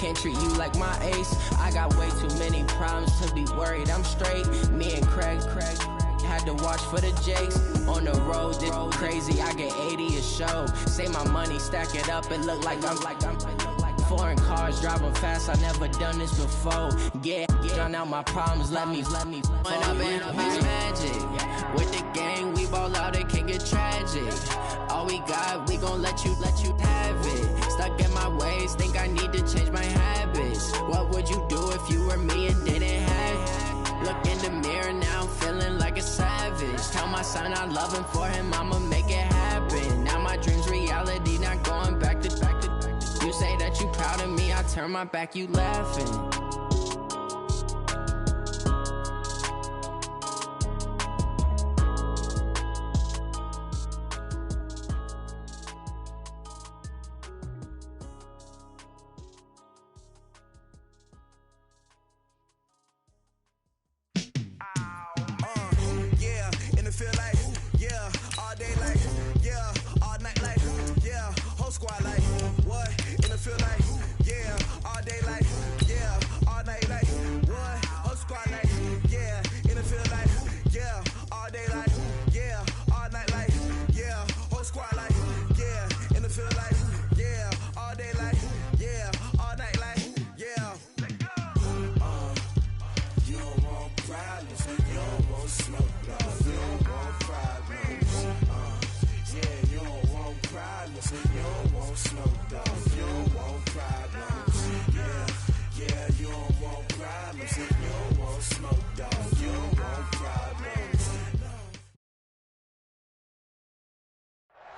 can't treat you like my ace. I got way too many problems to be worried. I'm straight. Me and Craig had to watch for the Jakes. On the road, this crazy. I get 80 a show. Say my money, stack it up. It look like I'm foreign cars driving fast. I never done this before. Yeah, drown out my problems. Let me. When I've been up is magic. With the gang, we ball out. It can get tragic. All we got, we gon' let you have it. Stuck in my ways, think I need to change my habits. What would you do if you were me and didn't have it? Look in the mirror now, I'm feeling like a savage. Tell my son I love him, for him I'ma make it happen. Now my dream's reality, not going back to. You say that you proud of me, I turn my back, you laughing.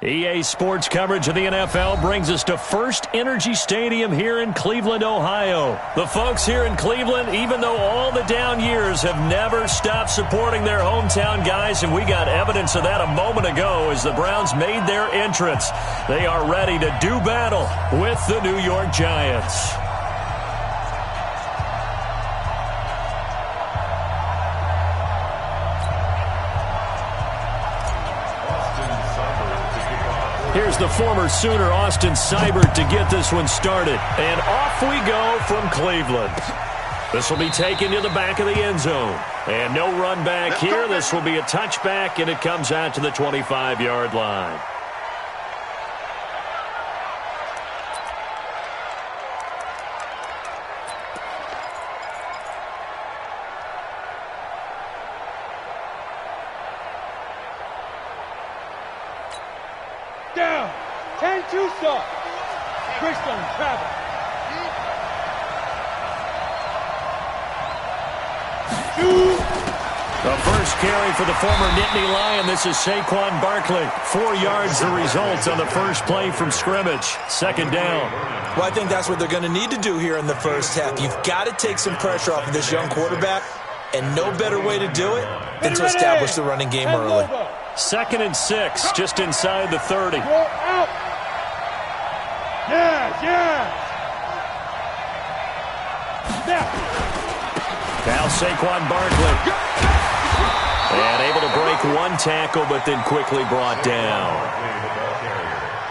EA Sports coverage of the NFL brings us to First Energy Stadium here in Cleveland, Ohio. The folks here in Cleveland, even though all the down years, have never stopped supporting their hometown guys, and we got evidence of that a moment ago as the Browns made their entrance. They are ready to do battle with the New York Giants. Here's the former Sooner, Austin Seibert, to get this one started. And off we go from Cleveland. This will be taken to the back of the end zone. And no run back here. This will be a touchback, and it comes out to the 25-yard line. Down. 10-2 stop. Christian travel. The first carry for the former Nittany Lion. This is Saquon Barkley. 4 yards the result on the first play from scrimmage. Second down. Well, I think that's what they're going to need to do here in the first half. You've got to take some pressure off of this young quarterback, and no better way to do it than to establish the running game early. 2nd and 6, just inside the 30. Now Saquon Barkley. And able to break one tackle, but then quickly brought down.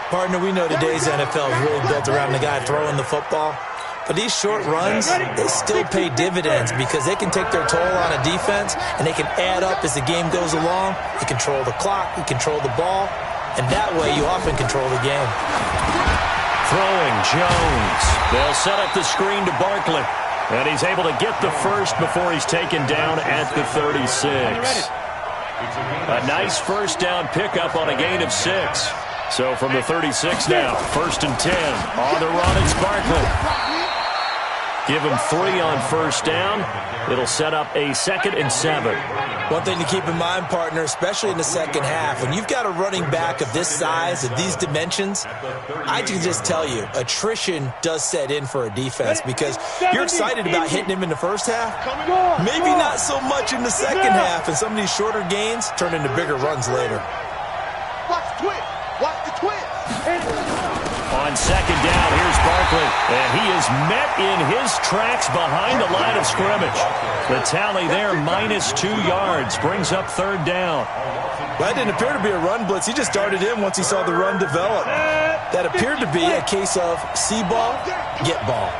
Partner, we know today's NFL is really built around the guy throwing the football. But these short runs, they still pay dividends because they can take their toll on a defense, and they can add up as the game goes along. You control the clock, you control the ball, and that way you often control the game. Throwing Jones. They'll set up the screen to Barkley, and he's able to get the first before he's taken down at the 36. A nice first down pickup on a gain of 6. So from the 36 now, 1st and 10. On the run, it's Barkley. Give him 3 on first down. It'll set up a 2nd and 7. One thing to keep in mind, partner, especially in the second half, when you've got a running back of this size, of these dimensions, I can just tell you, attrition does set in for a defense because you're excited about hitting him in the first half. Maybe not so much in the second half, and some of these shorter gains turn into bigger runs later. Watch the twist. Watch the twist. On second down, here's Barkley, and he is met in his tracks behind the line of scrimmage. The tally there, -2 yards, brings up 3rd down. Well, that didn't appear to be a run blitz. He just darted in once he saw the run develop. That appeared to be a case of see ball, get ball.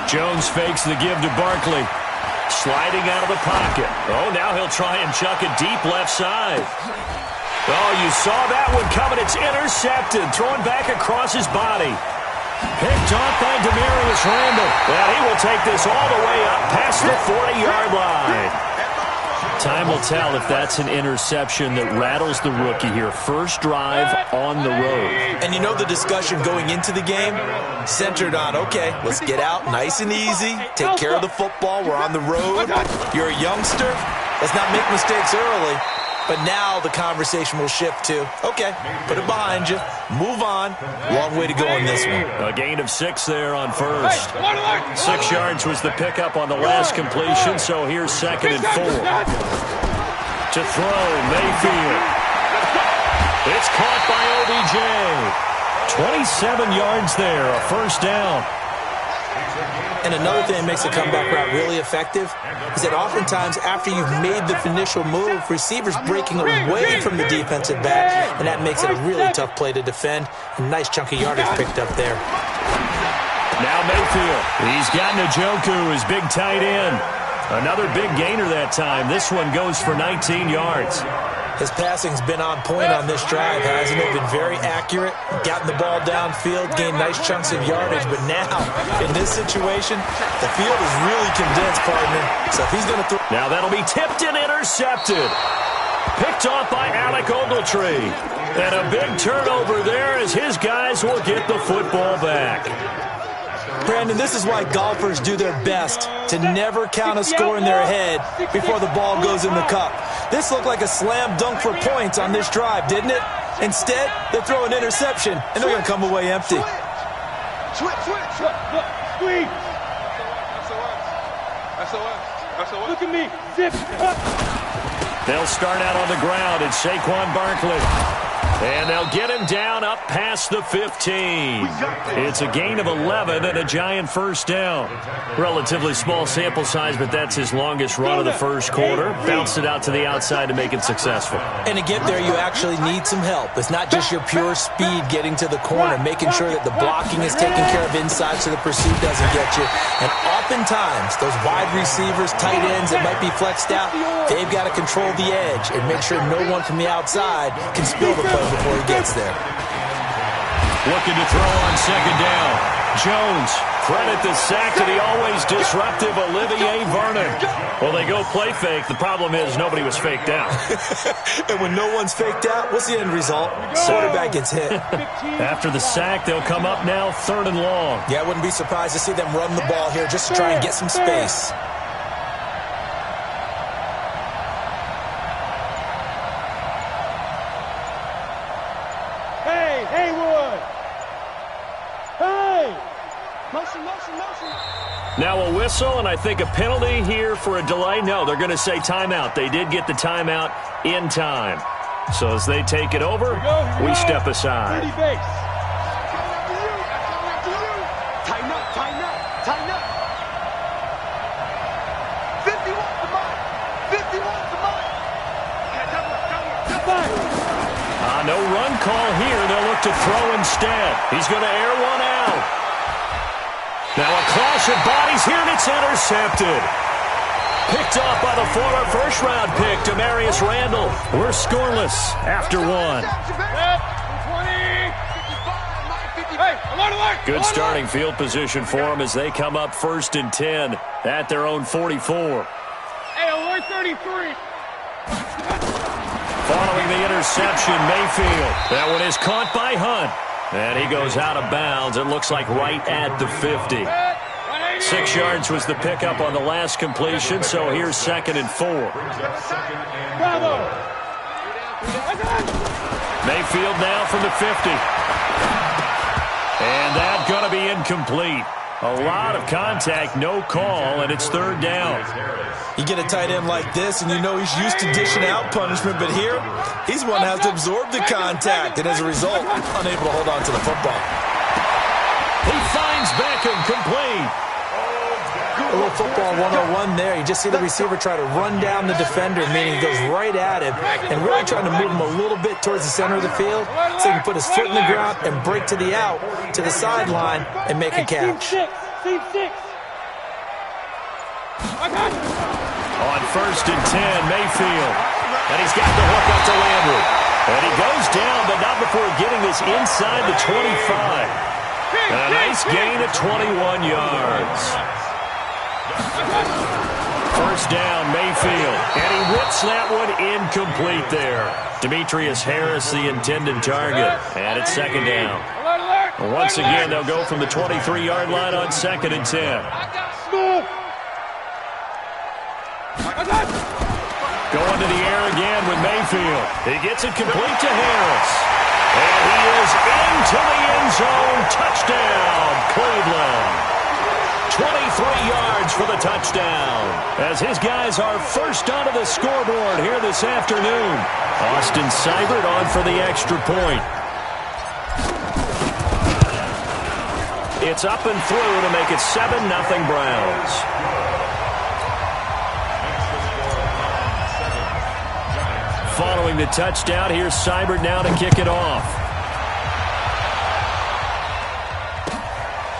Jones fakes the give to Barkley. Sliding out of the pocket. Oh, now he'll try and chuck it deep left side. Oh, you saw that one coming. It's intercepted. Thrown back across his body. Picked off by Demarius Randall. Well, he will take this all the way up past the 40-yard line. Time will tell if that's an interception that rattles the rookie here. First drive on the road. And you know the discussion going into the game? Centered on, okay, let's get out nice and easy. Take care of the football. We're on the road. You're a youngster. Let's not make mistakes early. But now the conversation will shift to, okay, put it behind you, move on. Long way to go in this one. A gain of 6 there on first. 6 yards was the pickup on the last completion, so here's 2nd and 4. To throw, Mayfield. It's caught by OBJ. 27 yards there, a first down. And another thing that makes the comeback route really effective is that oftentimes after you've made the initial move, receivers breaking away from the defensive back, and that makes it a really tough play to defend. A nice chunk of yardage picked up there. Now Mayfield. He's got Njoku, his big tight end. Another big gainer that time. This one goes for 19 yards. His passing's been on point on this drive, hasn't it? Been very accurate, gotten the ball downfield, gained nice chunks of yardage. But now, in this situation, the field is really condensed, partner. So if he's going to throw... Now that'll be tipped and intercepted. Picked off by Alec Ogletree. And a big turnover there as his guys will get the football back. Brandon, this is why golfers do their best to never count a score in their head before the ball goes in the cup. This looked like a slam dunk for points on this drive, didn't it? Instead, they throw an interception, and they're going to come away empty. Squeeze. Look at me. Zip. They'll start out on the ground. It's Saquon Barkley. And they'll get him down up past the 15. It's a gain of 11 and a giant first down. Relatively small sample size, but that's his longest run of the first quarter. Bounced it out to the outside to make it successful. And to get there, you actually need some help. It's not just your pure speed getting to the corner, making sure that the blocking is taken care of inside so the pursuit doesn't get you. And oftentimes, those wide receivers, tight ends that might be flexed out, they've got to control the edge and make sure no one from the outside can spill the play before he gets there. Looking to throw on second down. Jones, credit the sack to the always disruptive Olivier Vernon. Well, they go play fake. The problem is nobody was faked out. And when no one's faked out, what's the end result? Quarterback gets hit. After the sack, they'll come up now 3rd and long. Yeah, I wouldn't be surprised to see them run the ball here just to try and get some space. Now a whistle, and I think a penalty here for a delay. No, they're going to say timeout. They did get the timeout in time. So as they take it over, we step aside. No run call here. They'll look to throw instead. He's going to air one out. Now a clash of bodies here, and it's intercepted. Picked off by the former first-round pick, Demarius Randall. We're scoreless after one. Good starting field position for them as they come up 1st and 10 at their own 44. Hey, alert 33. Following the interception, Mayfield. That one is caught by Hunt. And he goes out of bounds. It looks like right at the 50. 6 yards was the pickup on the last completion, so here's 2nd and 4. Mayfield now from the 50. And that's going to be incomplete. A lot of contact, no call, and it's 3rd down. You get a tight end like this, and you know he's used to dishing out punishment, but here, he's one that has to absorb the contact, and as a result, unable to hold on to the football. He finds Beckham complete. A little football 101 there. You just see the receiver try to run down the defender, meaning he goes right at him, and really trying to move him a little bit towards the center of the field so he can put his foot in the ground and break to the out, to the sideline, and make a catch. Team 6. On 1st and 10, Mayfield. And he's got the hook up to Landry. And he goes down, but not before getting this inside the 25. And a nice gain of 21 yards. First down, Mayfield. And he whips that one incomplete there. Demetrius Harris, the intended target. And it's second down. Once again, they'll go from the 23-yard line on 2nd and 10. Going to the air again with Mayfield. He gets it complete to Harris. And he is into the end zone. Touchdown, Cleveland. 23 yards for the touchdown. As his guys are first onto the scoreboard here this afternoon. Austin Seibert on for the extra point. It's up and through to make it 7-0 Browns. Following the touchdown, here's Seibert now to kick it off.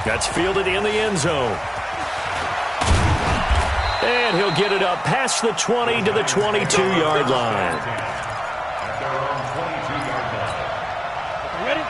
That's fielded in the end zone. And he'll get it up past the 20 to the 22-yard line.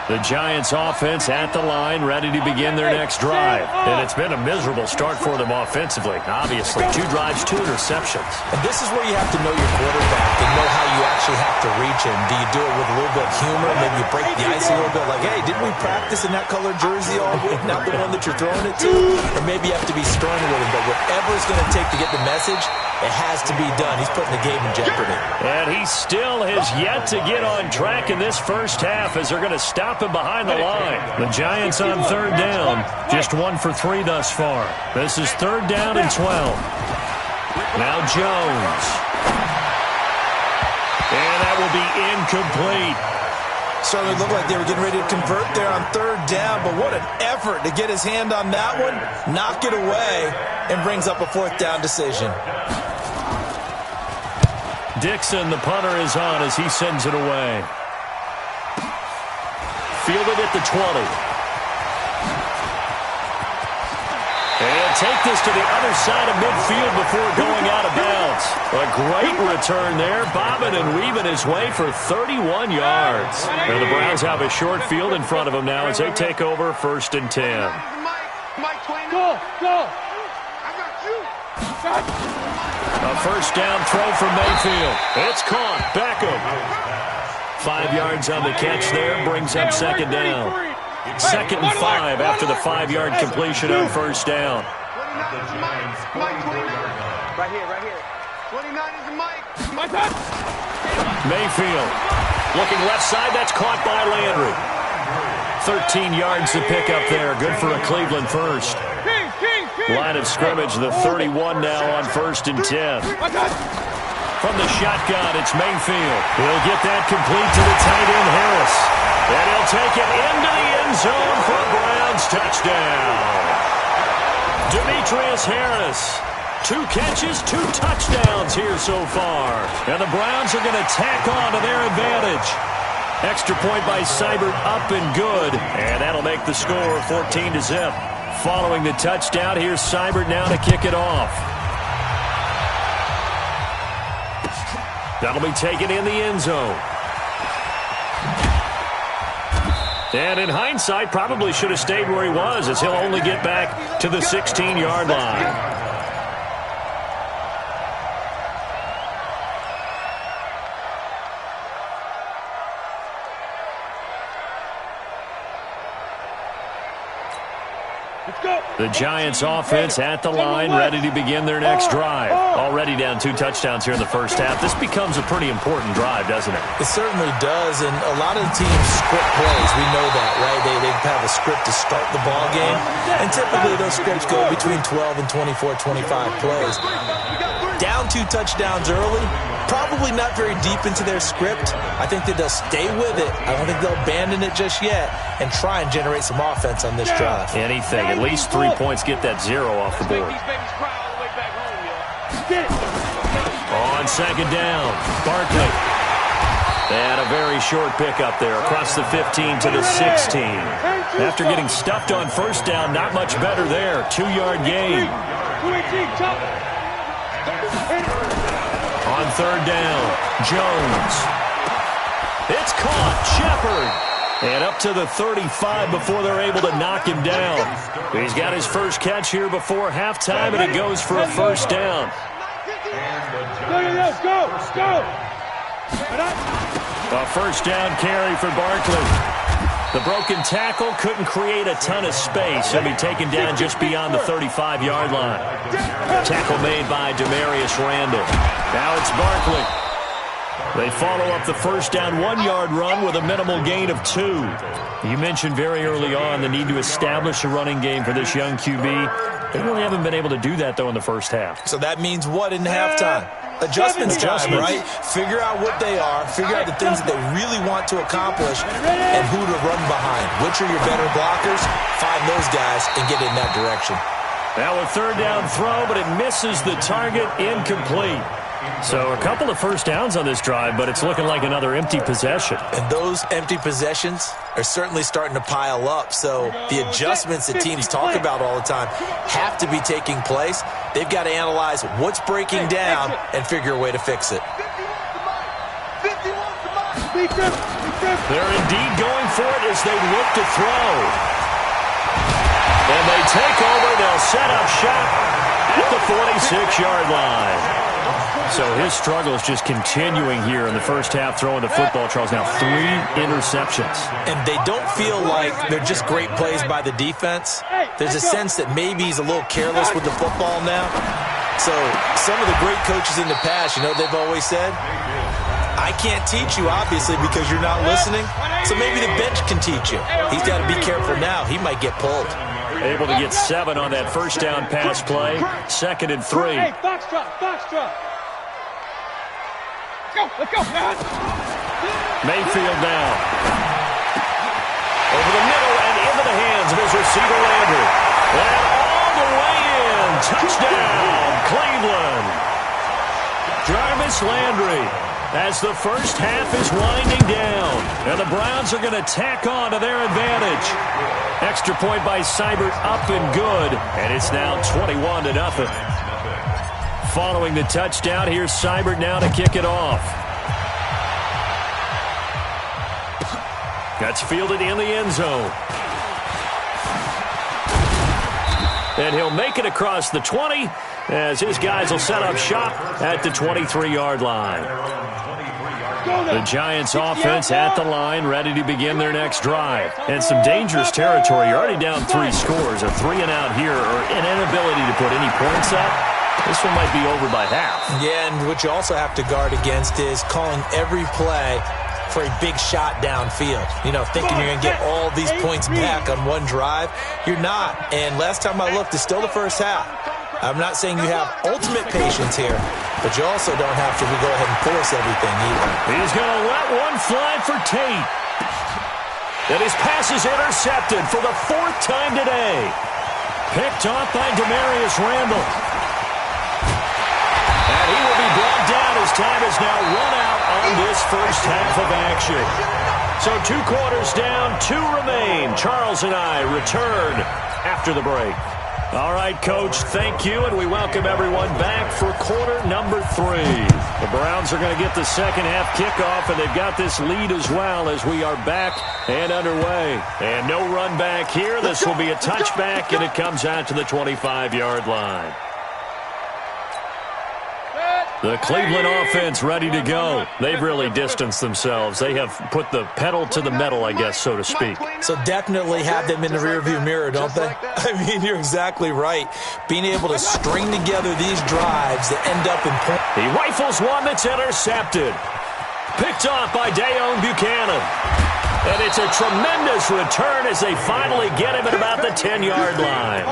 The Giants offense at the line, ready to begin their next drive. And it's been a miserable start for them offensively. Obviously, 2 drives, 2 interceptions. And this is where you have to know your quarterback and know how you actually have to reach him. Do you do it with a little bit of humor? Maybe you break the ice a little bit like, hey, didn't we practice in that colored jersey all week? Not the one that you're throwing it to? Or maybe you have to be stern with him. But whatever it's going to take to get the message, it has to be done. He's putting the game in jeopardy. And he still has yet to get on track in this first half as they're going to stop him behind the line. The Giants on 3rd down, just 1 for 3 thus far. This is 3rd down and 12. Now Jones. And that will be incomplete. Certainly looked like they were getting ready to convert there on 3rd down, but what an effort to get his hand on that one, knock it away, and brings up a 4th down decision. Dixon, the punter, is on as he sends it away. Fielded at the 20. And take this to the other side of midfield before going out of bounds. A great return there, bobbing and weaving his way for 31 yards. And the Browns have a short field in front of them now as they take over 1st and 10. Go! A first down throw from Mayfield. It's caught. Beckham. 5 yards on the catch there. Brings up 2nd down. 2nd and 5 after the 5-yard completion on 1st down. Right here. 29 is Mike. Mayfield. Looking left side. That's caught by Landry. 13 yards to pick up there. Good for a Cleveland first. Line of scrimmage, the 31 now on 1st and 10. From the shotgun, it's Mayfield. He'll get that complete to the tight end, Harris. And he'll take it into the end zone for a Browns touchdown. Demetrius Harris. 2 catches, 2 touchdowns here so far. And the Browns are going to tack on to their advantage. Extra point by Seibert, up and good. And that'll make the score 14-0. Following the touchdown, here's Seibert now to kick it off. That'll be taken in the end zone. And in hindsight, probably should have stayed where he was, as he'll only get back to the 16-yard line. The Giants offense at the line, ready to begin their next drive. Already down 2 touchdowns here in the first half. This becomes a pretty important drive, doesn't it? It certainly does, and a lot of the teams script plays. We know that, right? They have a script to start the ball game, and typically those scripts go between 12 and 24, 25 plays. Down 2 touchdowns early, probably not very deep into their script. I think that they'll stay with it. I don't think they'll abandon it just yet and try and generate some offense on this drive. Anything. At least 3 points, get that 0 off the board. On 2nd down, Barkley. And a very short pickup there across the 15 to the 16. After getting stuffed on first down, not much better there. 2-yard gain. On third down, Jones. It's caught. Shepard. And up to the 35 before they're able to knock him down. He's got his first catch here before halftime, and it goes for a first down. Go! A first down carry for Barkley. The broken tackle couldn't create a ton of space. He'll be taken down just beyond the 35-yard line. Tackle made by Demarius Randall. Now it's Barkley. They follow up the first down 1-yard run with a minimal gain of 2. You mentioned very early on the need to establish a running game for this young QB. They really haven't been able to do that, though, in the first half. So that means what in halftime? Adjustments time, right? Figure out what they are, figure out the things that they really want to accomplish, and who to run behind. Which are your better blockers? Find those guys and get in that direction. Now a third down throw, but it misses the target, incomplete. So a couple of first downs on this drive, but it's looking like another empty possession. And those empty possessions are certainly starting to pile up. So the adjustments that teams talk about all the time have to be taking place. They've got to analyze what's breaking down and figure a way to fix it. They're indeed going for it as they look to throw. And they take over. They'll set up shop at the 46-yard line. So his struggle is just continuing here in the first half, throwing the football, Charles. Now 3 interceptions. And they don't feel like they're just great plays by the defense. There's a sense that maybe he's a little careless with the football now. So some of the great coaches in the past, you know, they've always said, I can't teach you, obviously, because you're not listening. So maybe the bench can teach you. He's got to be careful now. He might get pulled. Able to get 7 on that first down pass play. 2nd and 3. Hey, box drop. Let's go. Mayfield down. Over the middle and into the hands of his receiver, Landry. And all the way in. Touchdown, Cleveland. Jarvis Landry, as the first half is winding down. And the Browns are going to tack on to their advantage. Extra point by Seibert, up and good. And it's now 21-0. Following the touchdown, here's Seibert now to kick it off. That's fielded in the end zone. And he'll make it across the 20 as his guys will set up shop at the 23-yard line. The Giants offense at the line, ready to begin their next drive. And some dangerous territory. You're already down 3 scores. A 3-and-out here, or an inability to put any points up. This one might be over by half. Yeah, and what you also have to guard against is calling every play for a big shot downfield. You know, thinking you're going to get all these points back on one drive. You're not. And last time I looked, it's still the first half. I'm not saying you have ultimate patience here, but you also don't have to go ahead and force everything either. He's going to let one fly for Tate. And his pass is intercepted for the 4th time today. Picked off by Demarius Randall. And he will be brought down as time is now run out on this first half of action. So 2 quarters down, 2 remain. Charles and I return after the break. All right, Coach, thank you, and we welcome everyone back for quarter number 3. The Browns are going to get the second half kickoff, and they've got this lead as well as we are back and underway. And no run back here. This will be a touchback, and it comes out to the 25-yard line. The Cleveland offense ready to go. They've really distanced themselves. They have put the pedal to the metal, I guess, so to speak. So definitely have them in the rearview mirror, don't they? I mean, you're exactly right. Being able to string together these drives that end up in points. He rifles one that's intercepted. Picked off by Dayon Buchanan. And it's a tremendous return as they finally get him at about the 10-yard line.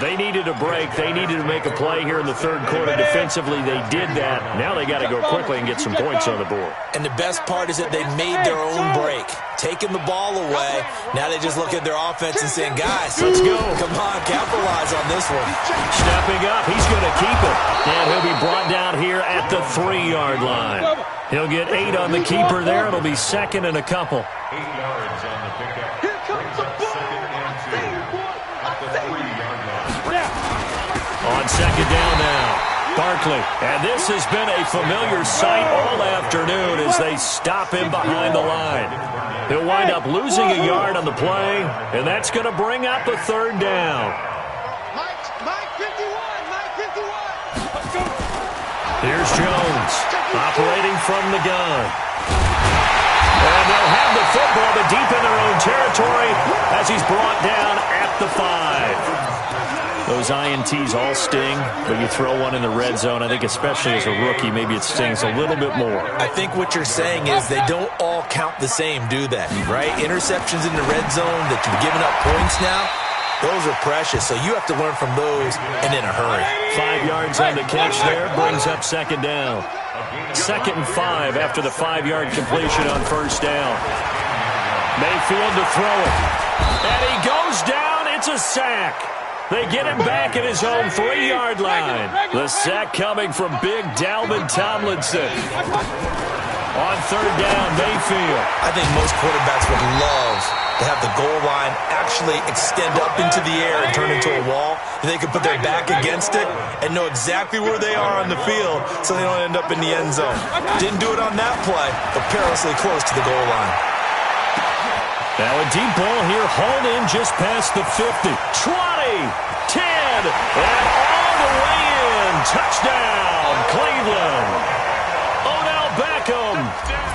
They needed a break. They needed to make a play here in the third quarter. Defensively, they did that. Now they got to go quickly and get some points on the board. And the best part is that they made their own break, taking the ball away. Now they just look at their offense and saying, guys, let's go. Come on, capitalize on this one. Stepping up, he's going to keep it. And he'll be brought down here at the 3-yard line. He'll get 8 on the keeper there. It'll be second and a couple. 8 yards on the pickup. Here comes the ball. On second down now, Barkley. And this has been a familiar sight all afternoon as they stop him behind the line. He'll wind up losing a yard on the play, and that's going to bring up a third down. Mike 51. Here's Jones, operating from the gun. And they'll have the football, but deep in their own territory as he's brought down at the 5. Those INTs all sting, but you throw one in the red zone, I think especially as a rookie, maybe it stings a little bit more. I think what you're saying is they don't all count the same, do they? Right? Interceptions in the red zone that you've given up points now, those are precious, so you have to learn from those and in a hurry. 5 yards on the catch there, brings up second down. 2nd and 5 after the 5-yard completion on first down. Mayfield to throw it. And he goes down. It's a sack. They get him back at his own 3-yard line. The sack coming from big Dalvin Tomlinson. On third down, Mayfield. I think most quarterbacks would love to have the goal line actually extend up into the air and turn into a wall. They can put their back against it and know exactly where they are on the field so they don't end up in the end zone. Didn't do it on that play, but perilously close to the goal line. Now a deep ball here, hauled in just past the 50. 20, 10, and all the way in. Touchdown, Cleveland. Odell Beckham,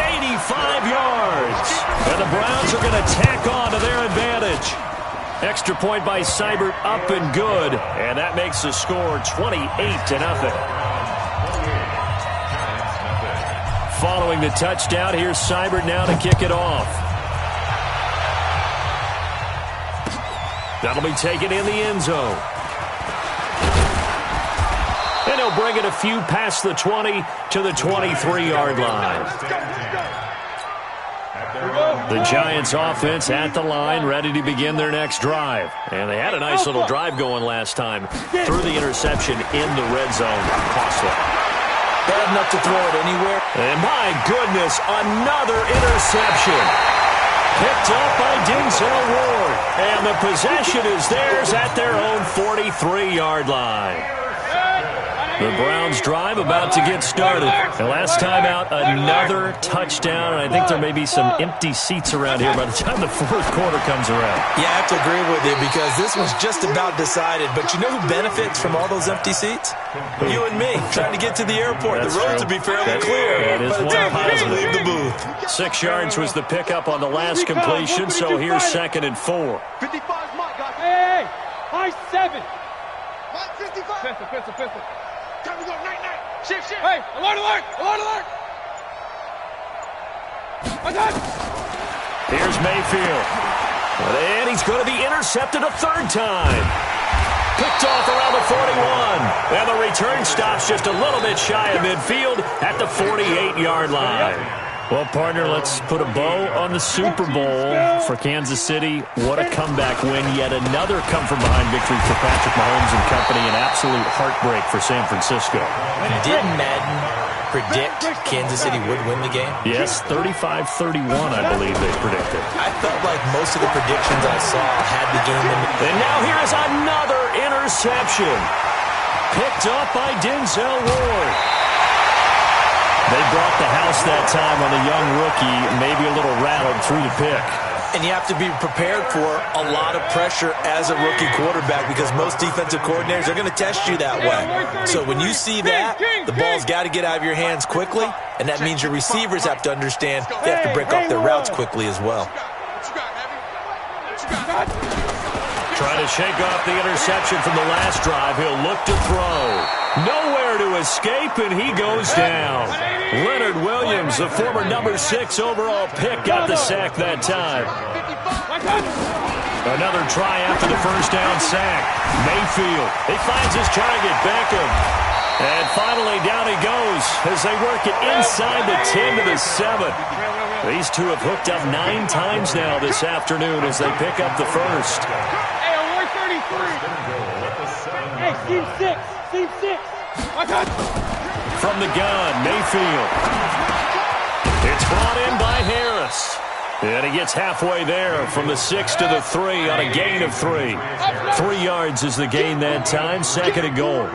85 yards. And the Browns are going to tack on to their advantage. Extra point by Seibert, up and good. And that makes the score 28-0. Following the touchdown, here's Seibert now to kick it off. That'll be taken in the end zone. And he'll bring it a few past the 20 to the 23-yard line. The Giants offense at the line, ready to begin their next drive. And they had a nice little drive going last time. Threw the interception in the red zone. Costly. Bad enough to throw it anywhere. And my goodness, another interception. Picked up by Denzel Ward. And the possession is theirs at their own 43-yard line. The Browns drive about to get started. And last time out, another touchdown. And I think there may be some empty seats around here by the time the fourth quarter comes around. Yeah, I have to agree with you because this one's just about decided. But you know who benefits from all those empty seats? You and me, trying to get to the airport. That's the roads true. will be fairly clear by the time he doesn't leave the booth. 6 yards was the pickup on the last completion, so here's 2nd and 4. 55's Mike, guys. Hey, high 7. Mike 55. Pistol. Time to go, night. Shift. Hey, alert. Here's Mayfield. And he's going to be intercepted a third time. Picked off around the 41. And the return stops just a little bit shy of midfield at the 48-yard line. Well, partner, let's put a bow on the Super Bowl for Kansas City. What a comeback win. Yet another come-from-behind victory for Patrick Mahomes and company. An absolute heartbreak for San Francisco. Didn't Madden predict Kansas City would win the game? Yes, 35-31, I believe they predicted. I felt like most of the predictions I saw had the game in the... And now here is another interception. Picked up by Denzel Ward. They brought the house that time on the young rookie, maybe a little rattled through the pick. And you have to be prepared for a lot of pressure as a rookie quarterback because most defensive coordinators are going to test you that way. So when you see that, the ball's got to get out of your hands quickly, and that means your receivers have to understand they have to break off their routes quickly as well. Trying to shake off the interception from the last drive. He'll look to throw. Nowhere to escape, and he goes down. Leonard Williams, the former number 6 overall pick, got the sack that time. Another try after the first down sack. Mayfield, he finds his target, Beckham. And finally down he goes as they work it inside the 10 to the 7. These two have hooked up 9 times now this afternoon as they pick up the first. Hey, alert 33. Hey, team 6. Team 6. From the gun, Mayfield. brought in by Harris. And he gets halfway there from the 6 to the 3 on a gain of 3. 3 yards is the gain that time, second and goal.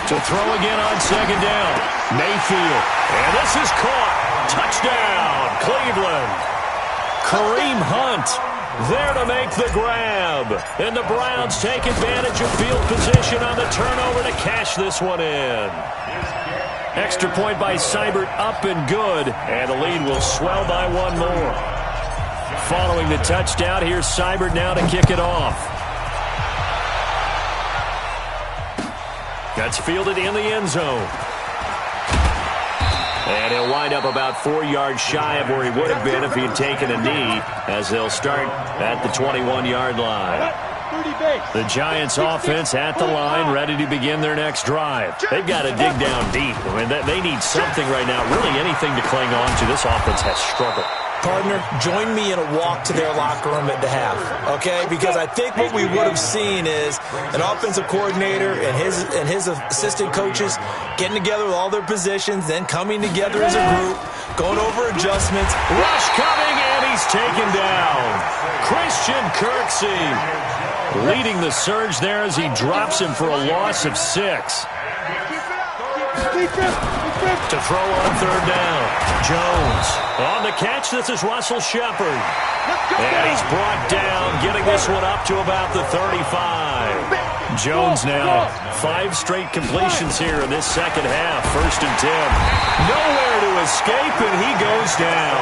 To throw again on second down. Mayfield. And this is caught. Touchdown, Cleveland. Kareem Hunt there to make the grab. And the Browns take advantage of field position on the turnover to cash this one in. Extra point by Seibert, up and good. And the lead will swell by one more. Following the touchdown, here's Seibert now to kick it off. That's fielded in the end zone. And he'll wind up about 4 yards shy of where he would have been if he had taken a knee, as they'll start at the 21-yard line. The Giants offense at the line, ready to begin their next drive. They've got to dig down deep. I mean, they need something right now, really anything to cling on to. This offense has struggled. Partner, join me in a walk to their locker room at the half, okay? Because I think what we would have seen is an offensive coordinator and his assistant coaches getting together with all their positions, then coming together as a group, going over adjustments. Rush coming, and he's taken down. Christian Kirksey leading the surge there as he drops him for a loss of 6. To throw on third down. Jones on the catch. This is Russell Shepard. And he's brought down, getting this one up to about the 35. Jones now 5 straight completions here in this second half. First and 10. Nowhere to escape, and he goes down.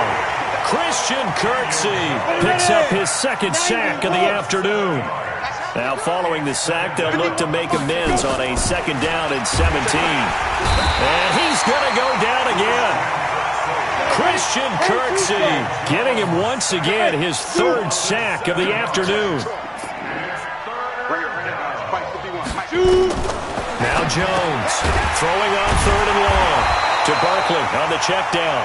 Christian Kirksey picks up his second sack of the afternoon. Now, following the sack, they'll look to make amends on a second down and 17. And he's going to go down again. Christian Kirksey getting him once again his 3rd sack of the afternoon. Now Jones throwing on 3rd and long to Barkley on the check down.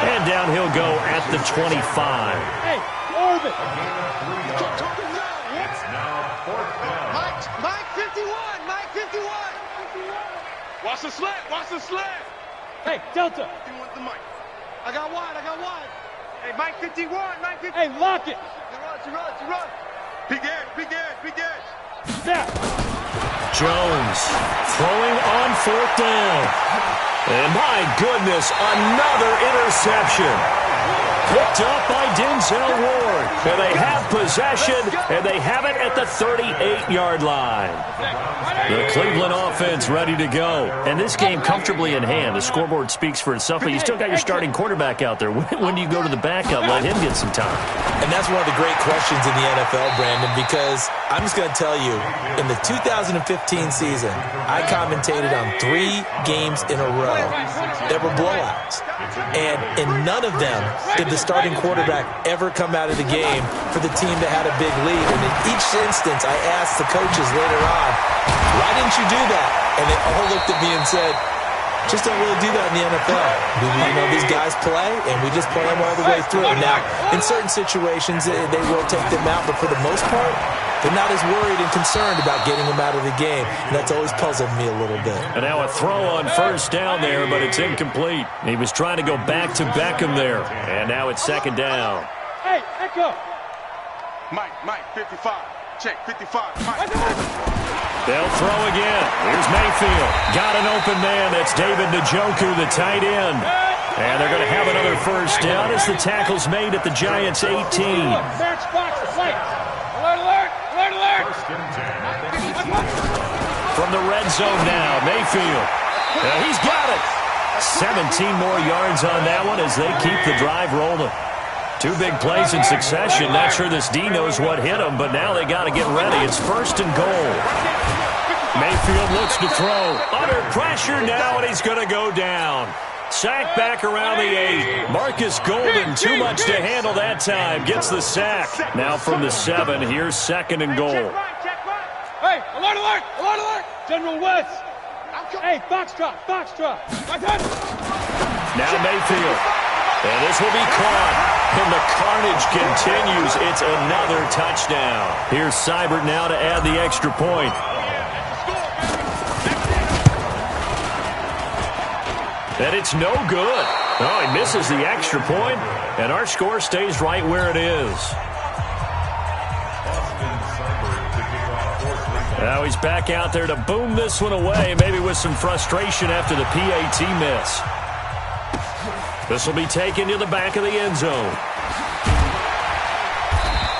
And down he'll go at the 25. Hey, Orbit. Mike 51! Mike 51! Watch the slant! Watch the slant! Hey, Delta! You want the mic? I got wide! Hey, Mike 51! Mike 51! Hey, lock it! You run! Big edge! Snap! Jones throwing on 4th down. And my goodness, another interception. Picked up by Denzel Ward. And they have possession, and they have it at the 38-yard line. The Cleveland offense ready to go. And this game comfortably in hand. The scoreboard speaks for itself, but you still got your starting quarterback out there. When do you go to the backup? Let him get some time. And that's one of the great questions in the NFL, Brandon, because I'm just going to tell you, in the 2015 season, I commentated on 3 games in a row that were blowouts. And in none of them did the starting quarterback ever come out of the game for the team that had a big lead. And in each instance, I asked the coaches later on, why didn't you do that? And they all looked at me and said, just don't really do that in the NFL. These guys play, and we just play them all the way through. Now, in certain situations, they will take them out, but for the most part, they're not as worried and concerned about getting them out of the game. And that's always puzzled me a little bit. And now a throw on first down there, but it's incomplete. He was trying to go back to Beckham there. And now it's second down. Hey, Echo. Mike, 55. Check, 55. Mike. They'll throw again. Here's Mayfield. Got an open man. That's David Njoku, the tight end. And they're going to have another first down as the tackle's made at the Giants' 18. From the red zone now, Mayfield. He's got it. 17 more yards on that one as they keep the drive rolling. 2 big plays in succession. Not sure this D knows what hit him, but now they got to get ready. It's first and goal. Mayfield looks to throw. Under pressure now, and he's going to go down. Sack back around the 8. Marcus Golden, too much to handle that time. Gets the sack. Now from the 7, here's second and goal. Hey, alert! General West. Hey, Foxtrot. Now Mayfield. And this will be caught. And the carnage continues. It's another touchdown. Here's Seibert now to add the extra point. And it's no good. Oh, he misses the extra point, and our score stays right where it is. Now he's back out there to boom this one away, maybe with some frustration after the PAT miss. This will be taken to the back of the end zone.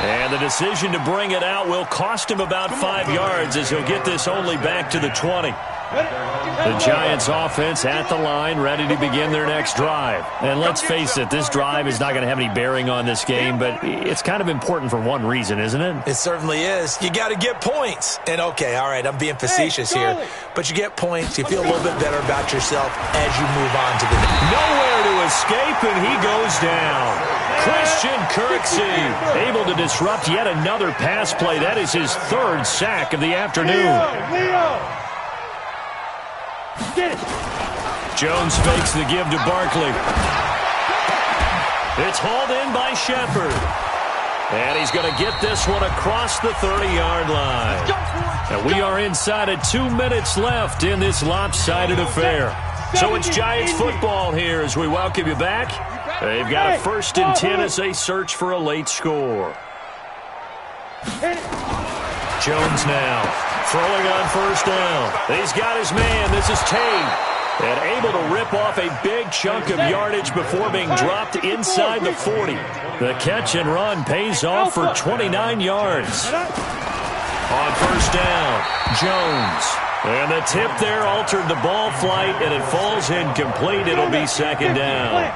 And the decision to bring it out will cost him about 5 yards as he'll get this only back to the 20. The Giants offense at the line, ready to begin their next drive. And let's face it, this drive is not going to have any bearing on this game, but it's kind of important for one reason, isn't it? It certainly is. You got to get points. And okay, all right, I'm being facetious here, but you get points, you feel a little bit better about yourself as you move on to the next. Nowhere to escape, and he goes down. Christian Kirksey able to disrupt yet another pass play. That is his 3rd sack of the afternoon. Jones fakes the give to Barkley. It's hauled in by Shepard. And he's going to get this one across the 30-yard line. And we are inside of 2 minutes left in this lopsided affair. So it's Giants football here as we welcome you back. They've got a 1st and 10 as they search for a late score. Jones now throwing on 1st down. He's got his man. This is Tate. And able to rip off a big chunk of yardage before being dropped inside the 40. The catch and run pays off for 29 yards. On 1st down, Jones. And the tip there altered the ball flight, and it falls incomplete. It'll be 2nd down.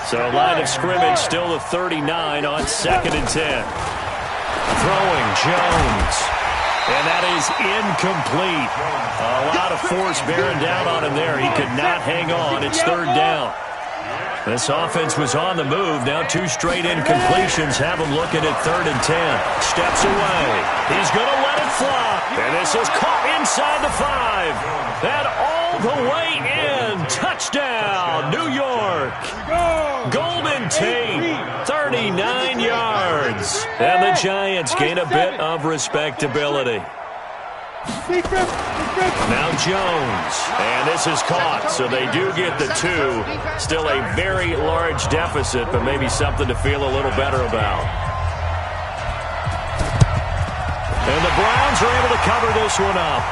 So line of scrimmage still the 39 on 2nd and 10. Throwing Jones. And that is incomplete. A lot of force bearing down on him there. He could not hang on. It's 3rd down. This offense was on the move. Now 2 straight incompletions have him looking at 3rd and 10. Steps away. He's going to let it fly. And this is caught inside the 5. And all the way in. Touchdown, New York. Golden Tate, 39 yards. And the Giants gain a bit of respectability. Now Jones, and this is caught, so they do get the 2. Still a very large deficit, but maybe something to feel a little better about. And the Browns are able to cover this one up.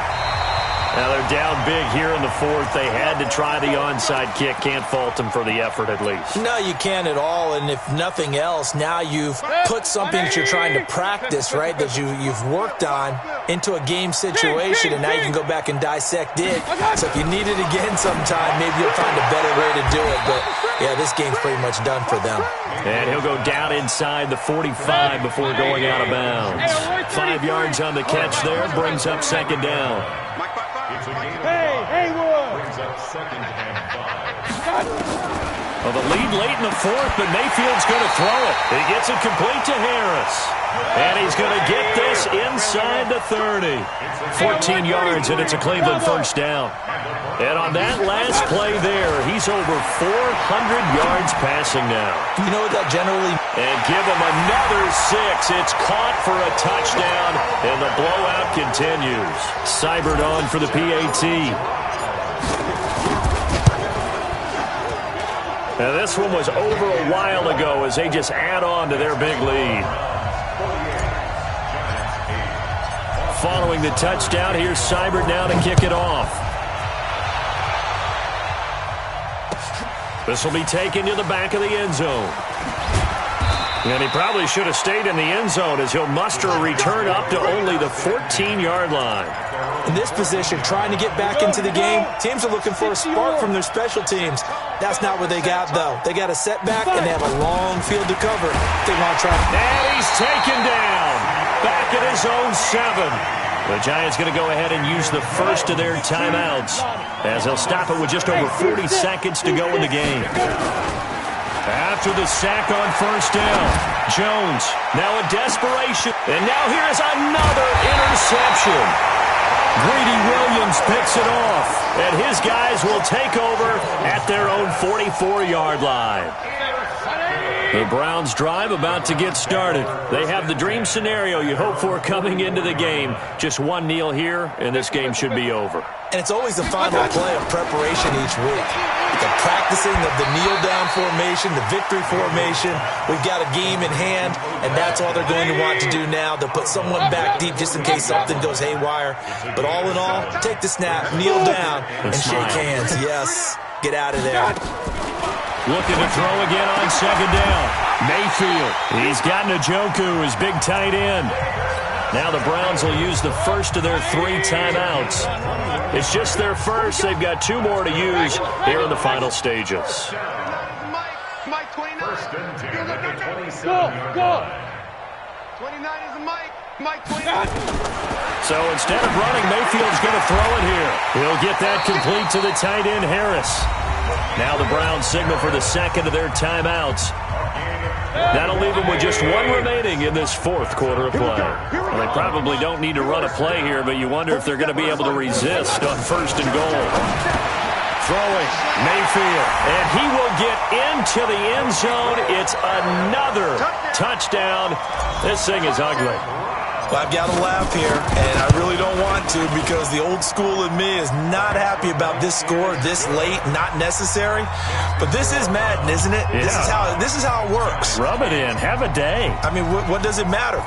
Now they're down big here in the 4th. They had to try the onside kick. Can't fault them for the effort at least. No, you can't at all. And if nothing else, now you've put something that you're trying to practice, right, that you've worked on into a game situation, and now you can go back and dissect it. So if you need it again sometime, maybe you'll find a better way to do it. But, yeah, this game's pretty much done for them. And he'll go down inside the 45 before going out of bounds. 5 yards on the catch there, brings up 2nd down. Hey, Haywood! Well, the lead late in the 4th, but Mayfield's going to throw it. He gets it complete to Harris. And he's going to get this inside the 30. 14 yards, and it's a Cleveland 1st down. And on that last play there, he's over 400 yards passing now. You know what that generally... And give him another 6. It's caught for a touchdown, and the blowout continues. Seibert on for the PAT. Now this one was over a while ago as they just add on to their big lead. Following the touchdown, here's Seibert now to kick it off. This will be taken to the back of the end zone. And he probably should have stayed in the end zone as he'll muster a return up to only the 14-yard line. In this position, trying to get back into the game, teams are looking for a spark from their special teams. That's not what they got, though. They got a setback, and they have a long field to cover. They want to try. And he's taken down. Back at his own 7. The Giants going to go ahead and use the first of their timeouts as they'll stop it with just over 40 seconds to go in the game. After the sack on 1st down, Jones now a desperation. And now here is another interception. Greedy Williams picks it off, and his guys will take over at their own 44-yard line. The Browns drive about to get started. They have the dream scenario you hope for coming into the game. Just one kneel here, and this game should be over. And it's always the final play of preparation each week. The practicing of the kneel-down formation, the victory formation. We've got a game in hand, and that's all they're going to want to do now. They'll put someone back deep just in case something goes haywire. But all in all, take the snap, kneel down, and shake hands. Yes, get out of there. Looking to throw again on second down. Mayfield. He's got Njoku, his big tight end. Now the Browns will use the first of their 3 timeouts. It's just their first. They've got 2 more to use here in the final stages. Mike 29. Go. 29 is a Mike 29. So instead of running, Mayfield's going to throw it here. He'll get that complete to the tight end, Harris. Now the Browns signal for the second of their timeouts. That'll leave them with just 1 remaining in this 4th quarter of play. Well, they probably don't need to run a play here, but you wonder if they're going to be able to resist on 1st and goal. Throwing, Mayfield, and he will get into the end zone. It's another touchdown. This thing is ugly. Well, I've got to laugh here, and I really don't want to because the old school in me is not happy about this score this late, not necessary. But this is Madden, isn't it? Yeah. This is how it works. Rub it in. Have a day. I mean, what does it matter?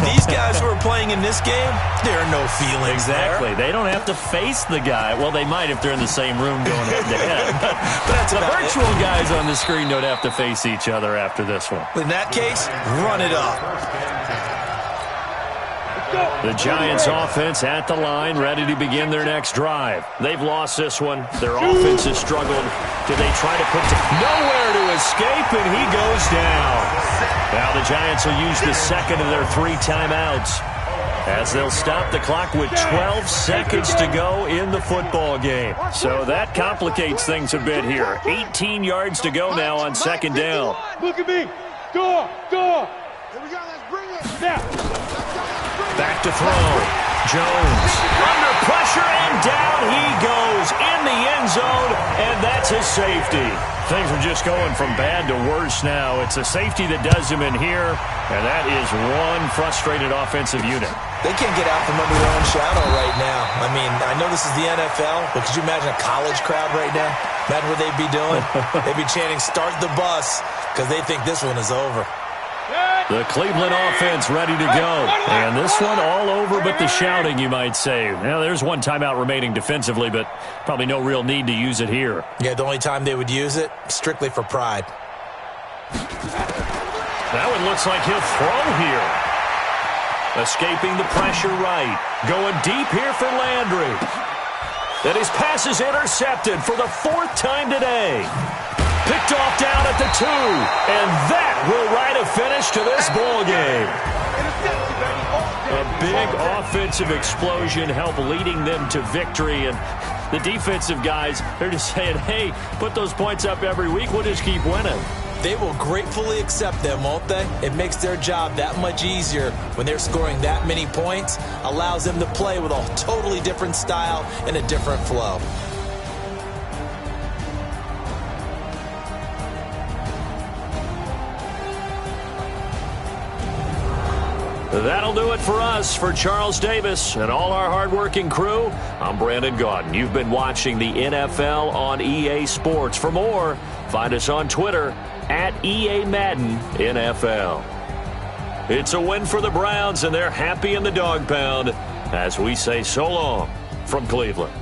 These guys who are playing in this game, there are no feelings Exactly. there. They don't have to face the guy. Well, they might if they're in the same room going head-to-head. But That's the about virtual it. guys on the screen don't have to face each other after this one. In that case, run it up. The Giants offense at the line, ready to begin their next drive. They've lost this one. Their offense has struggled. Do they try to put nowhere to escape, and he goes down. Now the Giants will use the second of their 3 timeouts as they'll stop the clock with 12 seconds to go in the football game. So that complicates things a bit here. 18 yards to go now on second down. Look at me. Go. Here we go. Let's bring it. Now. Back to throw. Jones under pressure, and down he goes in the end zone, and that's his safety. Things are just going from bad to worse now. It's a safety that does him in here, and that is one frustrated offensive unit. They can't get out from under their own shadow right now. I mean, I know this is the NFL, but could you imagine a college crowd right now? Imagine what they'd be doing. They'd be chanting, "Start the bus," because they think this one is over. The Cleveland offense ready to go. And this one all over but the shouting, you might say. Now, there's 1 timeout remaining defensively, but probably no real need to use it here. Yeah, the only time they would use it, strictly for pride. That one looks like he'll throw here. Escaping the pressure right. Going deep here for Landry. And his pass is intercepted for the 4th time today. Picked off down at the 2. And that will write a finish to this ball game. A big offensive explosion helped leading them to victory. And the defensive guys, they're just saying, hey, put those points up every week. We'll just keep winning. They will gratefully accept them, won't they? It makes their job that much easier when they're scoring that many points. Allows them to play with a totally different style and a different flow. That'll do it for us. For Charles Davis and all our hardworking crew, I'm Brandon Gaudin. You've been watching the NFL on EA Sports. For more, find us on Twitter at EA Madden NFL. It's a win for the Browns, and they're happy in the dog pound as we say so long from Cleveland.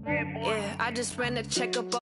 Yeah, I just ran a checkup